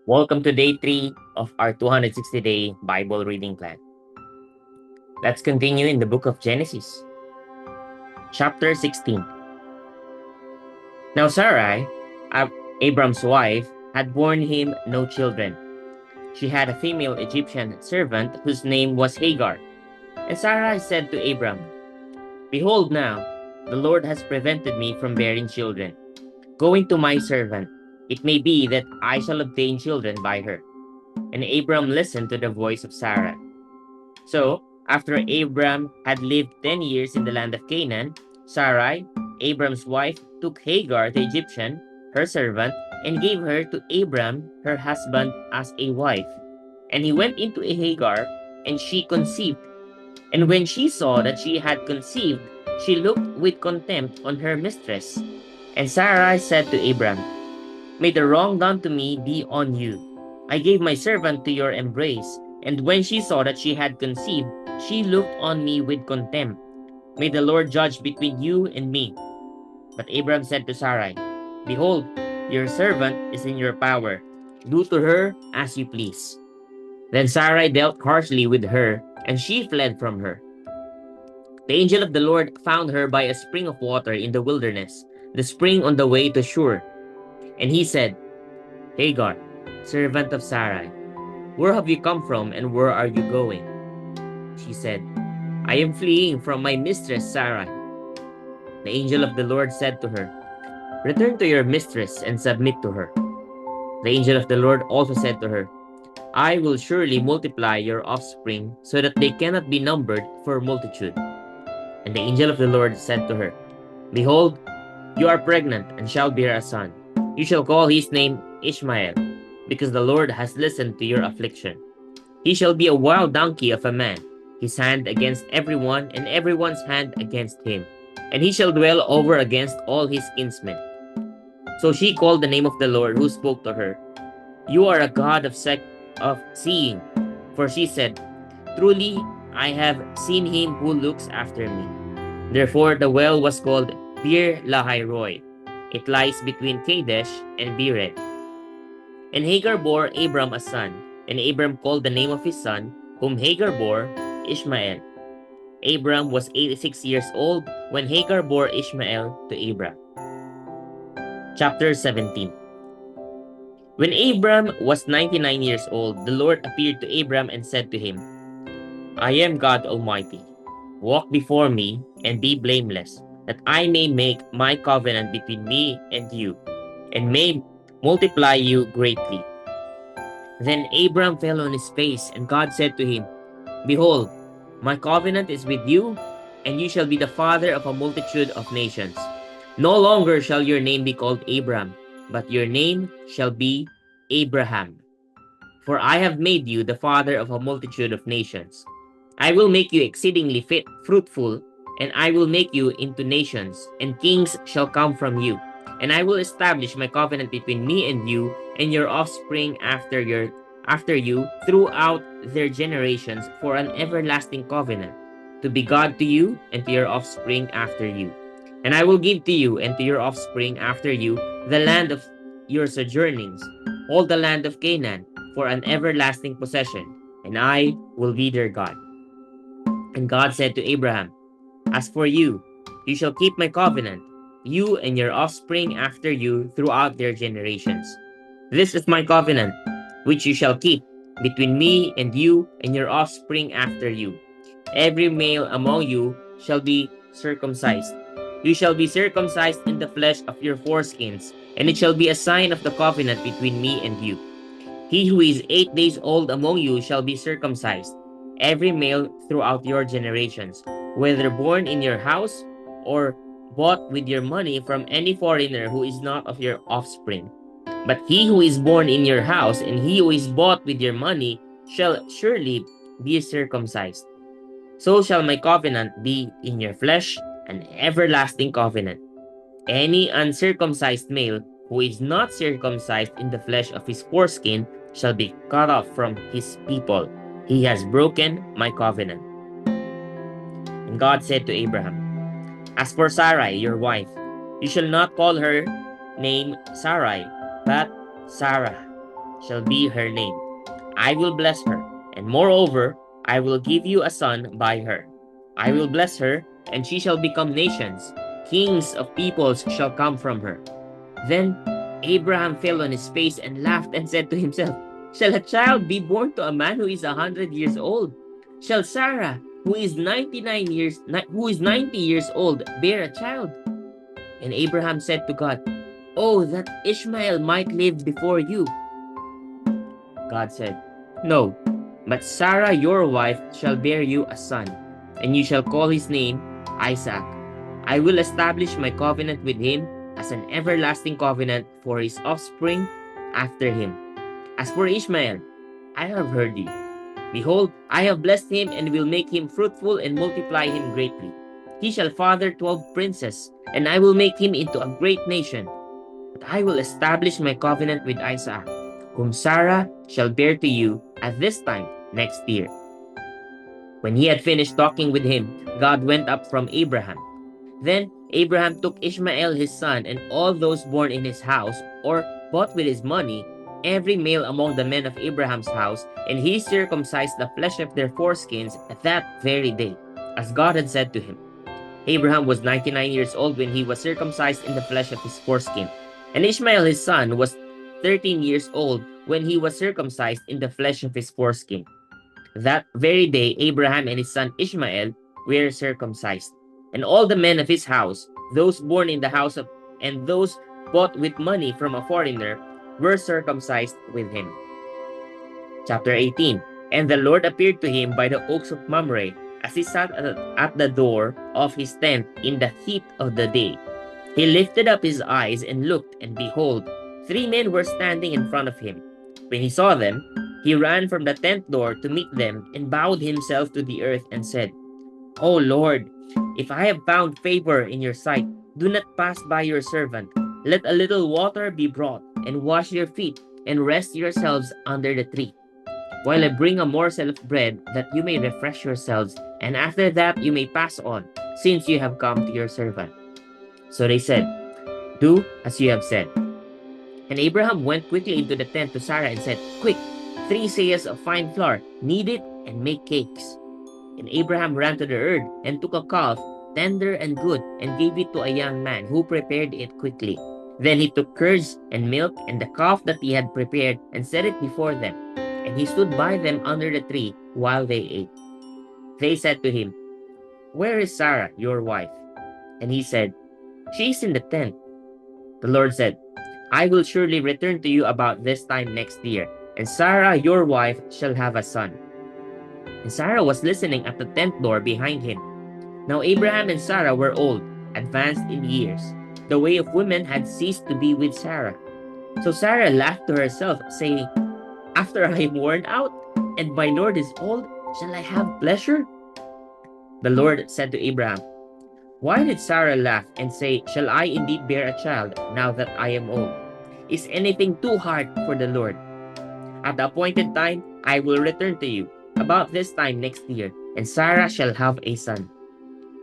Welcome to day 3 of our 260-day Bible reading plan. Let's continue in the book of Genesis, chapter 16. Now Sarai, Abram's wife, had borne him no children. She had a female Egyptian servant whose name was Hagar. And Sarai said to Abram, "Behold now, the Lord has prevented me from bearing children. Go into my servant. It may be that I shall obtain children by her." And Abram listened to the voice of Sarah. So, after Abram had lived 10 years in the land of Canaan, Sarai, Abram's wife, took Hagar the Egyptian, her servant, and gave her to Abram, her husband, as a wife. And he went into Hagar, and she conceived. And when she saw that she had conceived, she looked with contempt on her mistress. And Sarai said to Abram, "May the wrong done to me be on you. I gave my servant to your embrace, and when she saw that she had conceived, she looked on me with contempt. May the Lord judge between you and me." But Abram said to Sarai, "Behold, your servant is in your power. Do to her as you please." Then Sarai dealt harshly with her, and she fled from her. The angel of the Lord found her by a spring of water in the wilderness, the spring on the way to Shur. And he said, "Hagar, servant of Sarai, where have you come from and where are you going?" She said, "I am fleeing from my mistress Sarai." The angel of the Lord said to her, "Return to your mistress and submit to her." The angel of the Lord also said to her, "I will surely multiply your offspring so that they cannot be numbered for multitude." And the angel of the Lord said to her, "Behold, you are pregnant and shall bear a son. You shall call his name Ishmael, because the Lord has listened to your affliction. He shall be a wild donkey of a man, his hand against everyone, and everyone's hand against him. And he shall dwell over against all his kinsmen." So she called the name of the Lord who spoke to her, "You are a God of seeing." For she said, "Truly, I have seen him who looks after me." Therefore the well was called Bir Lahai Roy. It lies between Kadesh and Bered. And Hagar bore Abram a son, and Abram called the name of his son, whom Hagar bore, Ishmael. Abram was 86 years old when Hagar bore Ishmael to Abram. Chapter 17. When Abram was 99 years old, the Lord appeared to Abram and said to him, "I am God Almighty. Walk before me and be blameless, that I may make my covenant between me and you, and may multiply you greatly." Then Abram fell on his face, and God said to him, "Behold, my covenant is with you, and you shall be the father of a multitude of nations. No longer shall your name be called Abram, but your name shall be Abraham. For I have made you the father of a multitude of nations. I will make you exceedingly fruitful, and I will make you into nations, and kings shall come from you. And I will establish my covenant between me and you and your offspring after you throughout their generations for an everlasting covenant, to be God to you and to your offspring after you. And I will give to you and to your offspring after you the land of your sojournings, all the land of Canaan, for an everlasting possession, and I will be their God." And God said to Abraham, "As for you, you shall keep my covenant, you and your offspring after you throughout their generations. This is my covenant, which you shall keep between me and you and your offspring after you. Every male among you shall be circumcised. You shall be circumcised in the flesh of your foreskins, and it shall be a sign of the covenant between me and you. He who is 8 days old among you shall be circumcised, every male throughout your generations, whether born in your house or bought with your money from any foreigner who is not of your offspring. But he who is born in your house and he who is bought with your money shall surely be circumcised. So shall my covenant be in your flesh, an everlasting covenant. Any uncircumcised male who is not circumcised in the flesh of his foreskin shall be cut off from his people. He has broken my covenant." And God said to Abraham, "As for Sarai, your wife, you shall not call her name Sarai, but Sarah. shall be her name. I will bless her, and moreover, I will give you a son by her. I will bless her, and she shall become nations. Kings of peoples shall come from her. Then Abraham fell on his face and laughed and said to himself, Shall a child be born to a man who is 100 years old? Shall Sarah, who is 90 years old, bear a child? And Abraham said to God, Oh, that Ishmael might live before you. God said, No, but Sarah your wife shall bear you a son, and you shall call his name Isaac. I will establish my covenant with him as an everlasting covenant for his offspring after him. As for Ishmael, I have heard you. Behold, I have blessed him and will make him fruitful and multiply him greatly. He shall father 12 princes, and I will make him into a great nation. But I will establish my covenant with Isaac, whom Sarah shall bear to you at this time next year. When he had finished talking with him, God went up from Abraham. Then Abraham took Ishmael his son and all those born in his house, or bought with his money, every male among the men of Abraham's house, and he circumcised the flesh of their foreskins that very day, as God had said to him. Abraham was 99 years old when he was circumcised in the flesh of his foreskin, and Ishmael his son was 13 years old when he was circumcised in the flesh of his foreskin. That very day Abraham and his son Ishmael were circumcised, and all the men of his house, those born in the house of and those bought with money from a foreigner, were circumcised with him. Chapter 18. And the Lord appeared to him by the oaks of Mamre, as he sat at the door of his tent in the heat of the day. He lifted up his eyes and looked, and behold, 3 men were standing in front of him. When he saw them, he ran from the tent door to meet them and bowed himself to the earth and said, O Lord, if I have found favor in your sight, do not pass by your servant. Let a little water be brought, and wash your feet, and rest yourselves under the tree, while I bring a morsel of bread, that you may refresh yourselves, and after that you may pass on, since you have come to your servant. So they said, Do as you have said. And Abraham went quickly into the tent to Sarah and said, Quick, 3 seahs of fine flour, knead it and make cakes. And Abraham ran to the herd and took a calf, tender and good, and gave it to a young man who prepared it quickly. Then he took curds and milk and the calf that he had prepared and set it before them. And he stood by them under the tree while they ate. They said to him, Where is Sarah, your wife? And he said, She is in the tent. The Lord said, I will surely return to you about this time next year, and Sarah, your wife, shall have a son. And Sarah was listening at the tent door behind him. Now Abraham and Sarah were old, advanced in years. The way of women had ceased to be with Sarah. So Sarah laughed to herself, saying, After I am worn out, and my Lord is old, shall I have pleasure? The Lord said to Abraham, Why did Sarah laugh and say, Shall I indeed bear a child now that I am old? Is anything too hard for the Lord? At the appointed time, I will return to you, about this time next year, and Sarah shall have a son.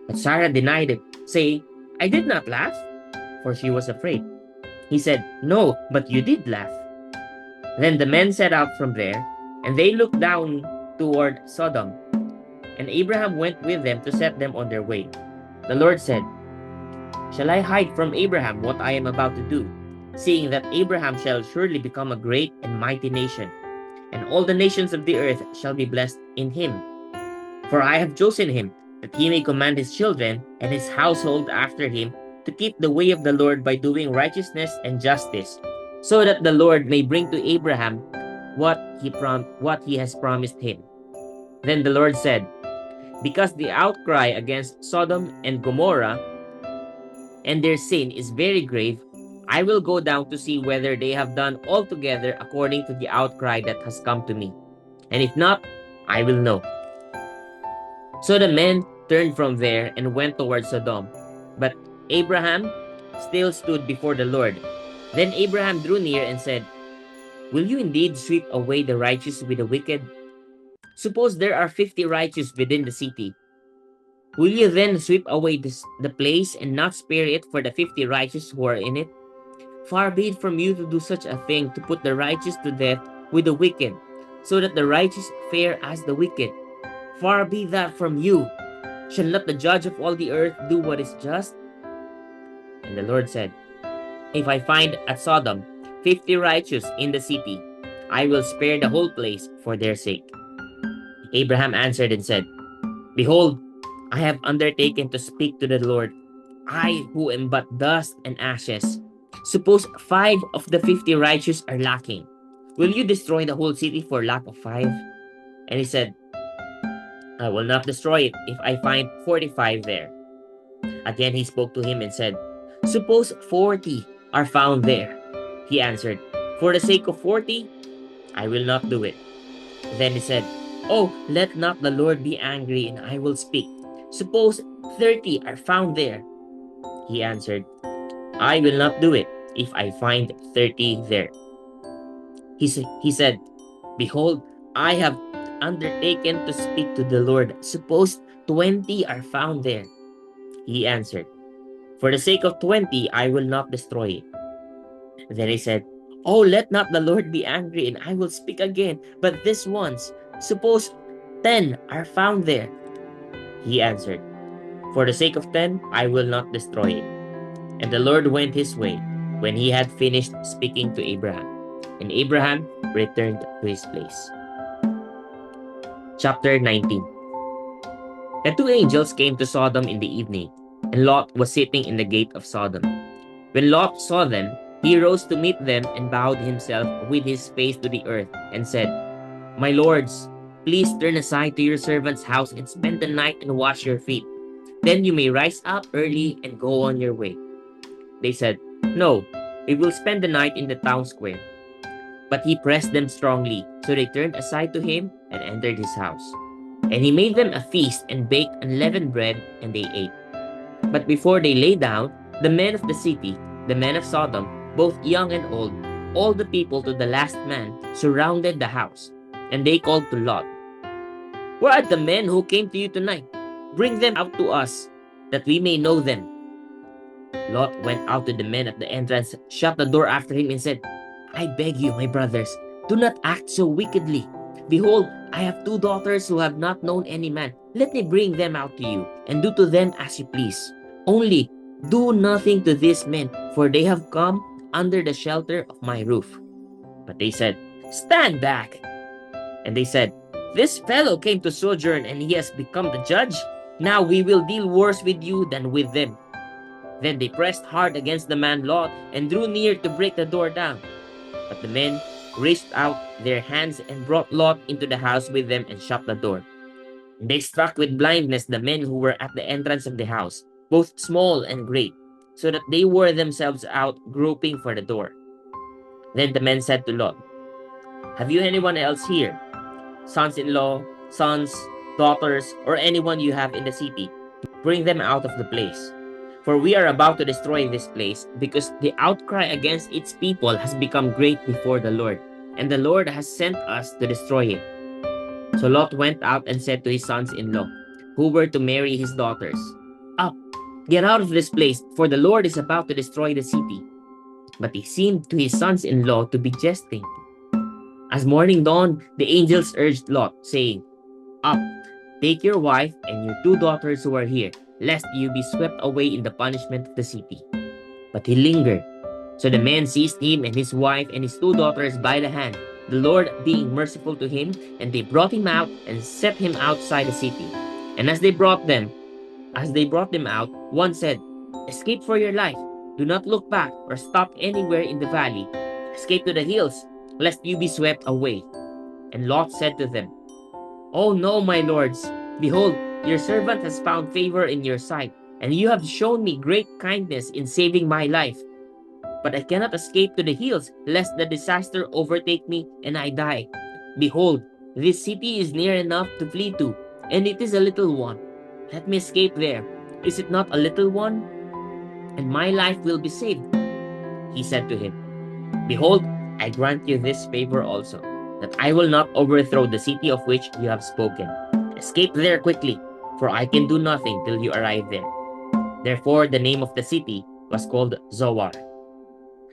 But Sarah denied it, saying, I did not laugh, for she was afraid. He said, No, but you did laugh. Then the men set out from there, and they looked down toward Sodom. And Abraham went with them to set them on their way. The Lord said, Shall I hide from Abraham what I am about to do, seeing that Abraham shall surely become a great and mighty nation, and all the nations of the earth shall be blessed in him? For I have chosen him, that he may command his children and his household after him to keep the way of the Lord by doing righteousness and justice, so that the Lord may bring to Abraham what he has promised him. Then the Lord said, Because the outcry against Sodom and Gomorrah and their sin is very grave, I will go down to see whether they have done altogether according to the outcry that has come to me. And if not, I will know. So the men turned from there and went toward Sodom. But Abraham still stood before the Lord. Then Abraham drew near and said, Will you indeed sweep away the righteous with the wicked? Suppose there are 50 righteous within the city. Will you then sweep away the place and not spare it for the 50 righteous who are in it? Far be it from you to do such a thing, to put the righteous to death with the wicked, so that the righteous fare as the wicked. Far be that from you. Shall not the judge of all the earth do what is just? And the Lord said, If I find at Sodom 50 righteous in the city, I will spare the whole place for their sake. Abraham answered and said, Behold, I have undertaken to speak to the Lord, I who am but dust and ashes. Suppose 5 of the 50 righteous are lacking. Will you destroy the whole city for lack of 5? And he said, I will not destroy it if I find 45 there. Again he spoke to him and said, Suppose 40 are found there. He answered, For the sake of 40, I will not do it. Then he said, Oh, let not the Lord be angry, and I will speak. Suppose 30 are found there. He answered, I will not do it if I find 30 there. He said, Behold, I have undertaken to speak to the Lord. Suppose 20 are found there. He answered, For the sake of 20, I will not destroy it. Then he said, Oh, let not the Lord be angry, and I will speak again, but this once. Suppose 10 are found there. He answered, For the sake of 10, I will not destroy it. And the Lord went his way when he had finished speaking to Abraham. And Abraham returned to his place. Chapter 19. The 2 angels came to Sodom in the evening, and Lot was sitting in the gate of Sodom. When Lot saw them, he rose to meet them and bowed himself with his face to the earth and said, My lords, please turn aside to your servant's house and spend the night and wash your feet. Then you may rise up early and go on your way. They said, No, we will spend the night in the town square. But he pressed them strongly, so they turned aside to him and entered his house. And he made them a feast and baked unleavened bread, and they ate. But before they lay down, the men of the city, the men of Sodom, both young and old, all the people to the last man, surrounded the house. And they called to Lot, Where are the men who came to you tonight? Bring them out to us, that we may know them. Lot went out to the men at the entrance, shut the door after him, and said, I beg you, my brothers, do not act so wickedly. Behold, I have 2 daughters who have not known any man. Let me bring them out to you, and do to them as you please. Only do nothing to these men, for they have come under the shelter of my roof. But they said, Stand back! And they said, This fellow came to sojourn, and he has become the judge. Now we will deal worse with you than with them. Then they pressed hard against the man Lot, and drew near to break the door down. But the men reached out their hands and brought Lot into the house with them and shut the door. And they struck with blindness the men who were at the entrance of the house, both small and great, so that they wore themselves out groping for the door. Then the men said to Lot, Have you anyone else here? Sons-in-law, sons, daughters, or anyone you have in the city? Bring them out of the place. For we are about to destroy this place, because the outcry against its people has become great before the Lord, and the Lord has sent us to destroy it. So Lot went out and said to his sons-in-law, who were to marry his daughters, Up, get out of this place, for the Lord is about to destroy the city. But he seemed to his sons-in-law to be jesting. As morning dawned, the angels urged Lot, saying, Up, take your wife and your 2 daughters who are here, lest you be swept away in the punishment of the city. But he lingered. So the men seized him and his wife and his 2 daughters by the hand, the Lord being merciful to him, and they brought him out and set him outside the city. And as they brought them out, one said, Escape for your life. Do not look back or stop anywhere in the valley. Escape to the hills, lest you be swept away. And Lot said to them, Oh no, my lords, behold, your servant has found favor in your sight, and you have shown me great kindness in saving my life. But I cannot escape to the hills, lest the disaster overtake me and I die. Behold, this city is near enough to flee to, and it is a little one. Let me escape there. Is it not a little one? And my life will be saved. He said to him, Behold, I grant you this favor also, that I will not overthrow the city of which you have spoken. Escape there quickly, for I can do nothing till you arrive there. Therefore the name of the city was called Zoar.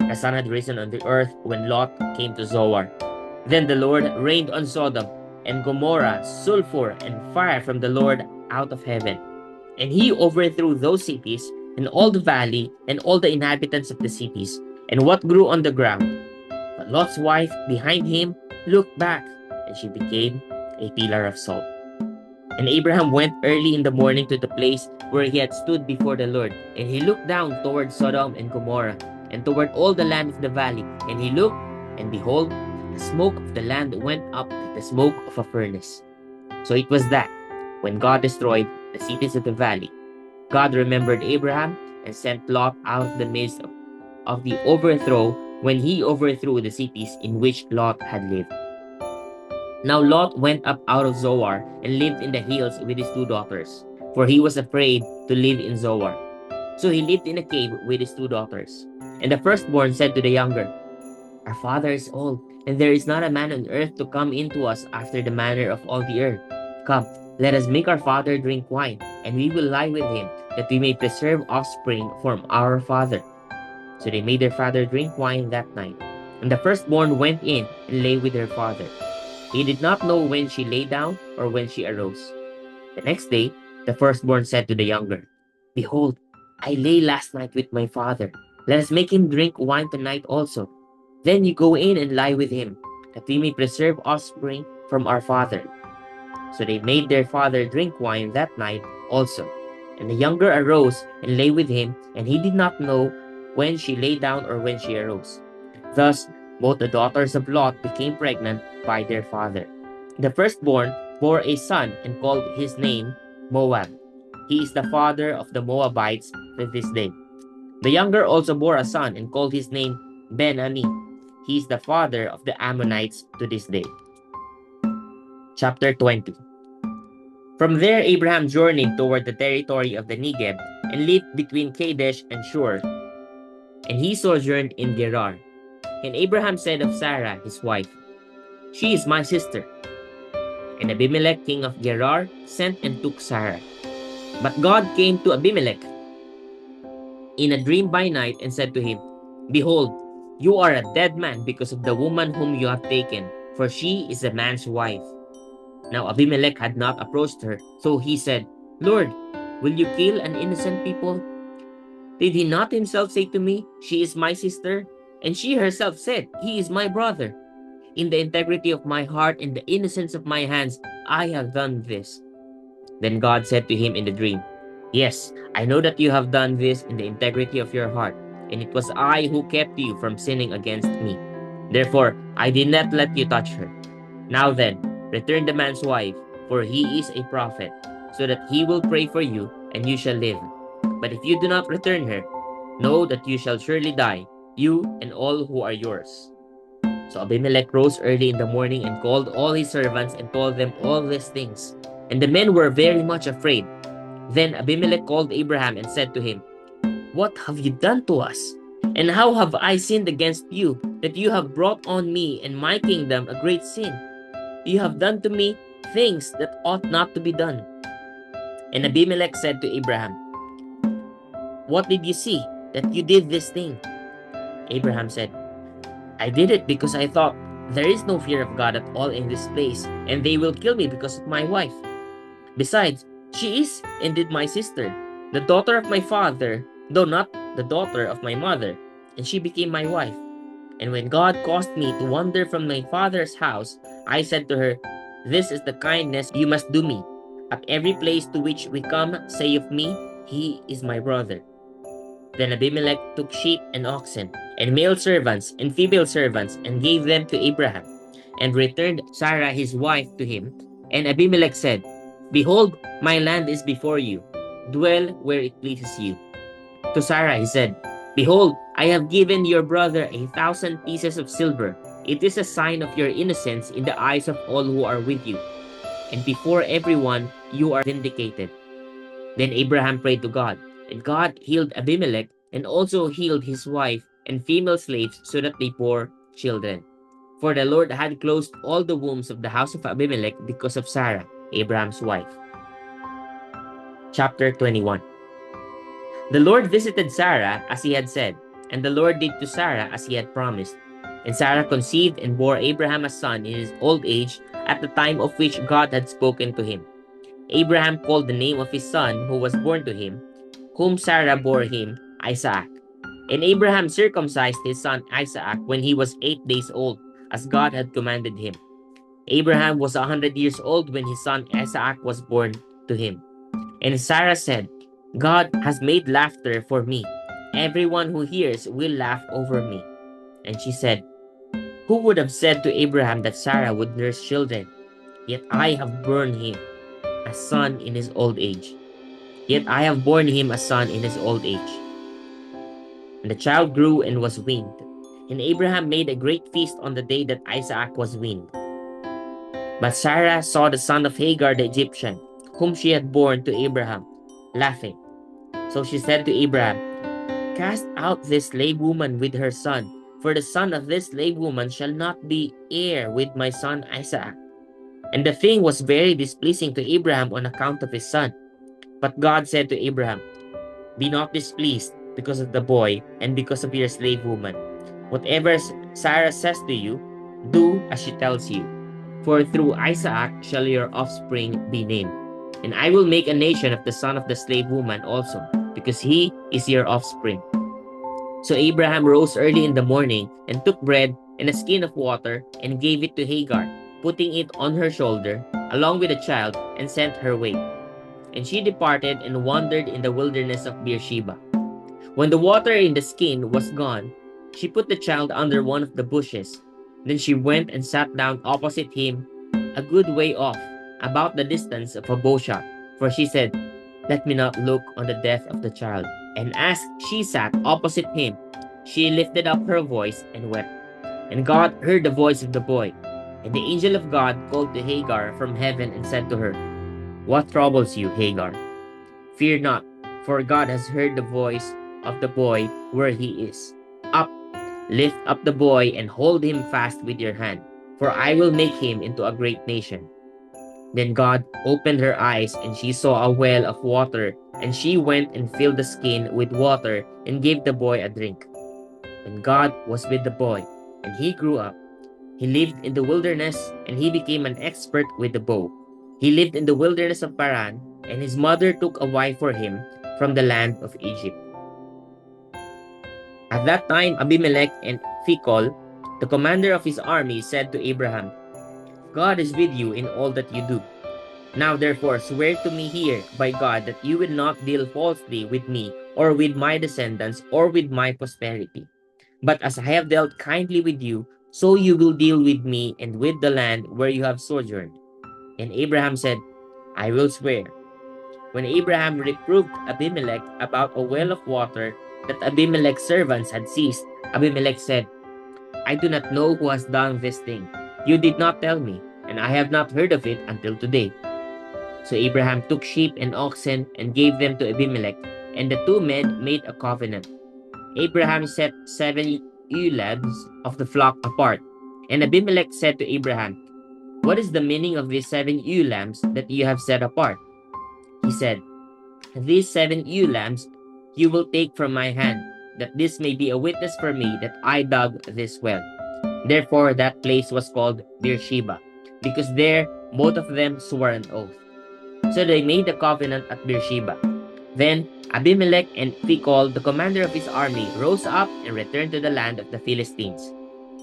The sun had risen on the earth when Lot came to Zoar. Then the Lord rained on Sodom and Gomorrah sulfur and fire from the Lord out of heaven. And he overthrew those cities and all the valley and all the inhabitants of the cities and what grew on the ground. But Lot's wife behind him looked back, and she became a pillar of salt. And Abraham went early in the morning to the place where he had stood before the Lord, and he looked down toward Sodom and Gomorrah, and toward all the land of the valley. And he looked, and behold, the smoke of the land went up like the smoke of a furnace. So it was that, when God destroyed the cities of the valley, God remembered Abraham and sent Lot out of the midst of the overthrow when he overthrew the cities in which Lot had lived. Now Lot went up out of Zoar and lived in the hills with his 2 daughters, for he was afraid to live in Zoar. So he lived in a cave with his 2 daughters. And the firstborn said to the younger, Our father is old, and there is not a man on earth to come in to us after the manner of all the earth. Come, let us make our father drink wine, and we will lie with him, that we may preserve offspring from our father. So they made their father drink wine that night. And the firstborn went in and lay with her father. He did not know when she lay down or when she arose. The next day, the firstborn said to the younger, Behold, I lay last night with my father. Let us make him drink wine tonight also. Then you go in and lie with him, that we may preserve offspring from our father. So they made their father drink wine that night also. And the younger arose and lay with him, and he did not know when she lay down or when she arose. Thus, both the daughters of Lot became pregnant by their father. The firstborn bore a son and called his name Moab. He is the father of the Moabites to this day. The younger also bore a son and called his name Ben-Ami. He is the father of the Ammonites to this day. Chapter 20. From there Abraham journeyed toward the territory of the Negev and lived between Kadesh and Shur. And he sojourned in Gerar. And Abraham said of Sarah, his wife, She is my sister. And Abimelech, king of Gerar, sent and took Sarah. But God came to Abimelech in a dream by night and said to him, Behold, you are a dead man because of the woman whom you have taken, for she is a man's wife. Now Abimelech had not approached her, so he said, Lord, will you kill an innocent people? Did he not himself say to me, She is my sister? And she herself said, He is my brother. In the integrity of my heart and the innocence of my hands, I have done this. Then God said to him in the dream, Yes, I know that you have done this in the integrity of your heart, and it was I who kept you from sinning against me. Therefore, I did not let you touch her. Now then, return the man's wife, for he is a prophet, so that he will pray for you, and you shall live. But if you do not return her, know that you shall surely die, you and all who are yours. So Abimelech rose early in the morning and called all his servants and told them all these things. And the men were very much afraid. Then Abimelech called Abraham and said to him, What have you done to us? And how have I sinned against you, that you have brought on me and my kingdom a great sin? You have done to me things that ought not to be done. And Abimelech said to Abraham, What did you see, that you did this thing? Abraham said, I did it because I thought, there is no fear of God at all in this place, and they will kill me because of my wife. Besides, she is indeed my sister, the daughter of my father, though not the daughter of my mother, and she became my wife. And when God caused me to wander from my father's house, I said to her, This is the kindness you must do me. At every place to which we come, say of me, He is my brother. Then Abimelech took sheep and oxen, and male servants and female servants, and gave them to Abraham, and returned Sarah his wife to him. And Abimelech said, Behold, my land is before you. Dwell where it pleases you. To Sarah he said, Behold, I have given your brother 1,000 pieces of silver. It is a sign of your innocence in the eyes of all who are with you. And before everyone, you are vindicated. Then Abraham prayed to God, and God healed Abimelech, and also healed his wife and female slaves, so that they bore children. For the Lord had closed all the wombs of the house of Abimelech because of Sarah, Abraham's wife. Chapter 21. The Lord visited Sarah as he had said, And the Lord did to Sarah as he had promised. And Sarah conceived and bore Abraham a son in his old age at the time of which God had spoken to him. Abraham called the name of his son who was born to him, whom Sarah bore him, Isaac. And Abraham circumcised his son Isaac when he was 8 days old, as God had commanded him. Abraham was 100 years old when his son Isaac was born to him. And Sarah said, God has made laughter for me. Everyone who hears will laugh over me. And she said, who would have said to Abraham that Sarah would nurse children? Yet I have borne him a son in his old age. Yet I have borne him a son in his old age. And the child grew and was weaned. And Abraham made a great feast on the day that Isaac was weaned. But Sarah saw the son of Hagar the Egyptian, whom she had borne to Abraham, laughing. So she said to Abraham, cast out this slave woman with her son, for the son of this slave woman shall not be heir with my son Isaac. And the thing was very displeasing to Abraham on account of his son. But God said to Abraham, be not displeased because of the boy and because of your slave woman. Whatever Sarah says to you, do as she tells you. For through Isaac shall your offspring be named. And I will make a nation of the son of the slave woman also, because he is your offspring. So Abraham rose early in the morning and took bread and a skin of water and gave it to Hagar, putting it on her shoulder, along with the child, and sent her away. And she departed and wandered in the wilderness of Beersheba. When the water in the skin was gone, she put the child under one of the bushes. Then she went and sat down opposite him, a good way off, about the distance of a bowshot. For she said, let me not look on the death of the child. And as she sat opposite him, she lifted up her voice and wept. And God heard the voice of the boy. And the angel of God called to Hagar from heaven and said to her, what troubles you, Hagar? Fear not, for God has heard the voice of the boy where he is. Up, lift up the boy and hold him fast with your hand, for I will make him into a great nation. Then God opened her eyes, and she saw a well of water, and she went and filled the skin with water and gave the boy a drink. And God was with the boy, and he grew up. He lived in the wilderness, and he became an expert with the bow. He lived in the wilderness of Paran, and his mother took a wife for him from the land of Egypt. At that time, Abimelech and Phicol, the commander of his army, said to Abraham, God is with you in all that you do. Now therefore swear to me here by God that you will not deal falsely with me or with my descendants or with my posterity. But as I have dealt kindly with you, so you will deal with me and with the land where you have sojourned. And Abraham said, I will swear. When Abraham reproved Abimelech about a well of water that Abimelech's servants had seized, Abimelech said, I do not know who has done this thing. You did not tell me, and I have not heard of it until today. So Abraham took sheep and oxen and gave them to Abimelech, and the two men made a covenant. Abraham set 7 ewe lambs of the flock apart. And Abimelech said to Abraham, what is the meaning of these 7 ewe lambs that you have set apart? He said, these 7 ewe lambs you will take from my hand, that this may be a witness for me that I dug this well. Therefore that place was called Beersheba, because there both of them swore an oath. So they made a covenant at Beersheba. Then Abimelech and Phicol, the commander of his army, rose up and returned to the land of the Philistines.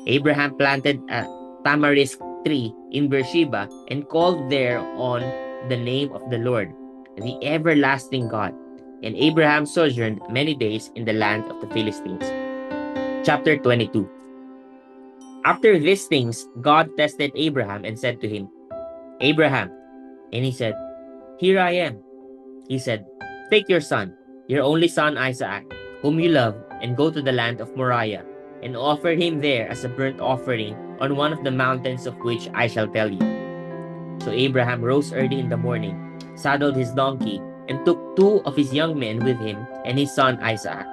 Abraham planted a tamarisk tree in Beersheba and called there on the name of the Lord, the everlasting God. And Abraham sojourned many days in the land of the Philistines. Chapter 22. After these things, God tested Abraham and said to him, Abraham. And he said, here I am. He said, take your son, your only son Isaac, whom you love, and go to the land of Moriah, and offer him there as a burnt offering on one of the mountains of which I shall tell you. So Abraham rose early in the morning, saddled his donkey, and took 2 of his young men with him and his son Isaac.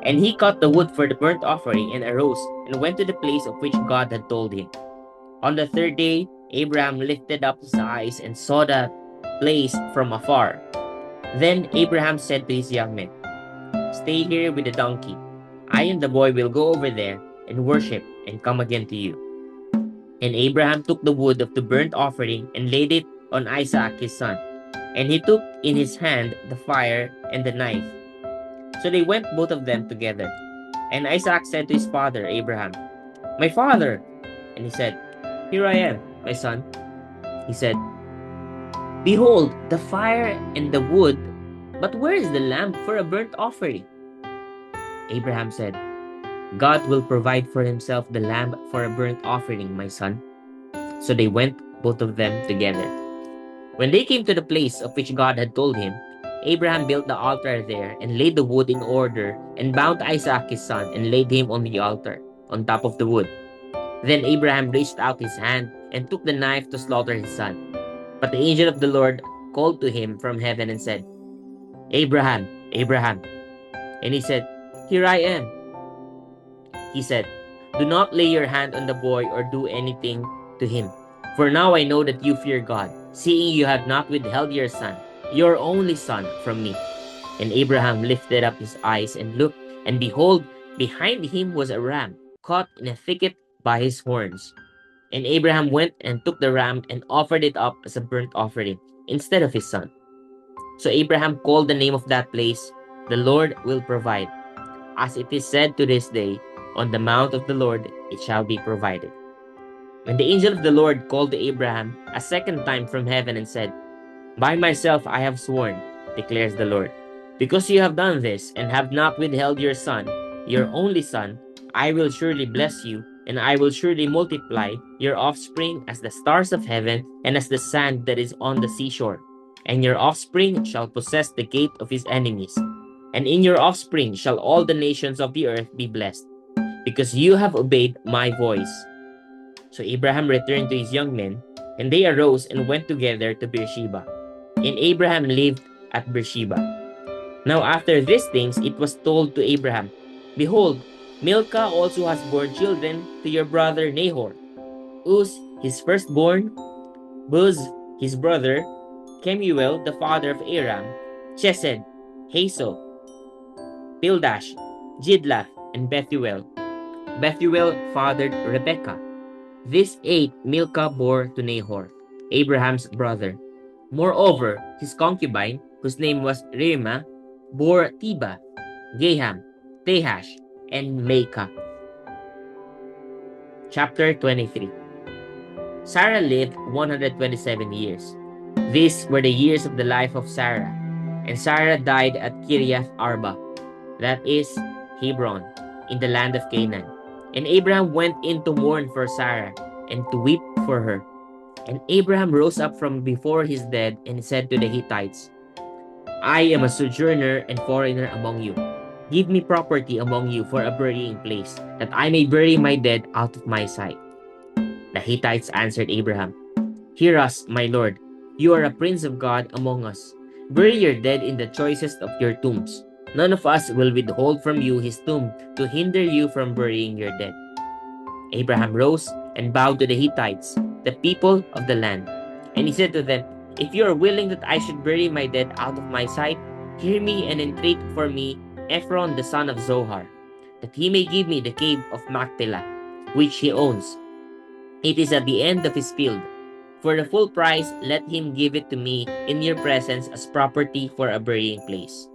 And he cut the wood for the burnt offering and arose and went to the place of which God had told him. On the 3rd day, Abraham lifted up his eyes and saw the place from afar. Then Abraham said to his young men, stay here with the donkey. I and the boy will go over there and worship and come again to you." And Abraham took the wood of the burnt offering and laid it on Isaac his son. And he took in his hand the fire and the knife. So they went both of them together. And Isaac said to his father Abraham, "My father!" And he said, "Here I am, my son." He said, "Behold, the fire and the wood, but where is the lamb for a burnt offering?" Abraham said, "God will provide for himself the lamb for a burnt offering, my son." So they went, both of them together. When they came to the place of which God had told him, Abraham built the altar there and laid the wood in order and bound Isaac his son and laid him on the altar, on top of the wood. Then Abraham reached out his hand and took the knife to slaughter his son. But the angel of the Lord called to him from heaven and said, "Abraham, Abraham." And he said, "Here I am." He said, "Do not lay your hand on the boy or do anything to him. For now I know that you fear God, seeing you have not withheld your son, your only son, from me." And Abraham lifted up his eyes and looked, and behold, behind him was a ram, caught in a thicket by his horns. And Abraham went and took the ram and offered it up as a burnt offering instead of his son. So Abraham called the name of that place, "The Lord will provide." As it is said to this day, "On the mount of the Lord it shall be provided." And the angel of the Lord called to Abraham a second time from heaven and said, "By myself I have sworn, declares the Lord, because you have done this and have not withheld your son, your only son, I will surely bless you, and I will surely multiply your offspring as the stars of heaven and as the sand that is on the seashore. And your offspring shall possess the gate of his enemies. And in your offspring shall all the nations of the earth be blessed, because you have obeyed my voice." So Abraham returned to his young men, and they arose and went together to Beersheba. And Abraham lived at Beersheba. Now after these things it was told to Abraham, "Behold, Milcah also has borne children to your brother Nahor, Uz his firstborn, Buz his brother, Kemuel the father of Aram, Chesed, Hazo, Pildash, Jidlaph, and Bethuel. Bethuel fathered Rebekah. These 8 Milcah bore to Nahor, Abraham's brother. Moreover, his concubine, whose name was Reumah, bore Tebah, Gaham, Tehash, and Maacah. Chapter 23. Sarah lived 127 years. These were the years of the life of Sarah. And Sarah died at Kiriath Arba, that is, Hebron, in the land of Canaan. And Abraham went in to mourn for Sarah and to weep for her. And Abraham rose up from before his dead and said to the Hittites, "I am a sojourner and foreigner among you. Give me property among you for a burying place, that I may bury my dead out of my sight." The Hittites answered Abraham, "Hear us, my lord. You are a prince of God among us. Bury your dead in the choicest of your tombs. None of us will withhold from you his tomb to hinder you from burying your dead." Abraham rose and bowed to the Hittites, the people of the land. And he said to them, "If you are willing that I should bury my dead out of my sight, hear me and entreat for me Ephron the son of Zohar, that he may give me the cave of Machpelah, which he owns. It is at the end of his field. For the full price, let him give it to me in your presence as property for a burying place."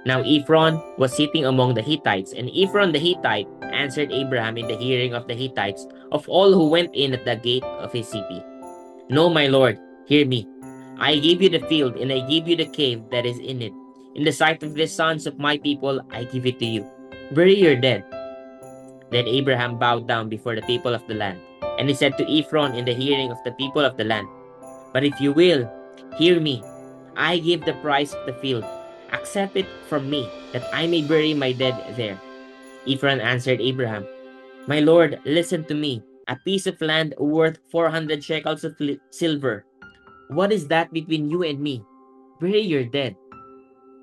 Now Ephron was sitting among the Hittites, and Ephron the Hittite answered Abraham in the hearing of the Hittites of all who went in at the gate of his city, "No, my lord, hear me. I gave you the field, and I gave you the cave that is in it. In the sight of the sons of my people, I give it to you. Bury your dead." Then Abraham bowed down before the people of the land, and he said to Ephron in the hearing of the people of the land, "But if you will, hear me. I give the price of the field. Accept it from me, that I may bury my dead there." Ephron answered Abraham, "My lord, listen to me. A piece of land worth 400 shekels of silver. What is that between you and me? Bury your dead."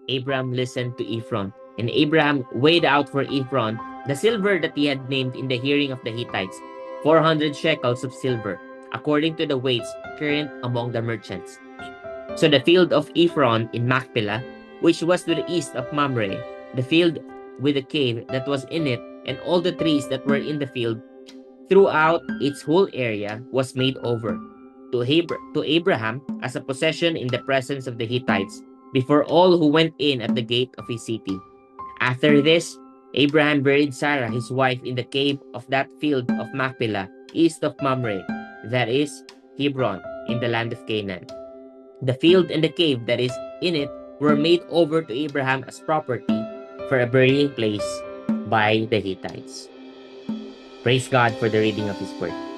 Abraham listened to Ephron, and Abraham weighed out for Ephron the silver that he had named in the hearing of the Hittites, 400 shekels of silver, according to the weights current among the merchants. So the field of Ephron in Machpelah, which was to the east of Mamre, the field with the cave that was in it and all the trees that were in the field throughout its whole area was made over to Abraham as a possession in the presence of the Hittites before all who went in at the gate of his city. After this, Abraham buried Sarah, his wife, in the cave of that field of Machpelah, east of Mamre, that is, Hebron, in the land of Canaan. The field and the cave that is in it were made over to Abraham as property for a burying place by the Hittites. Praise God for the reading of His Word.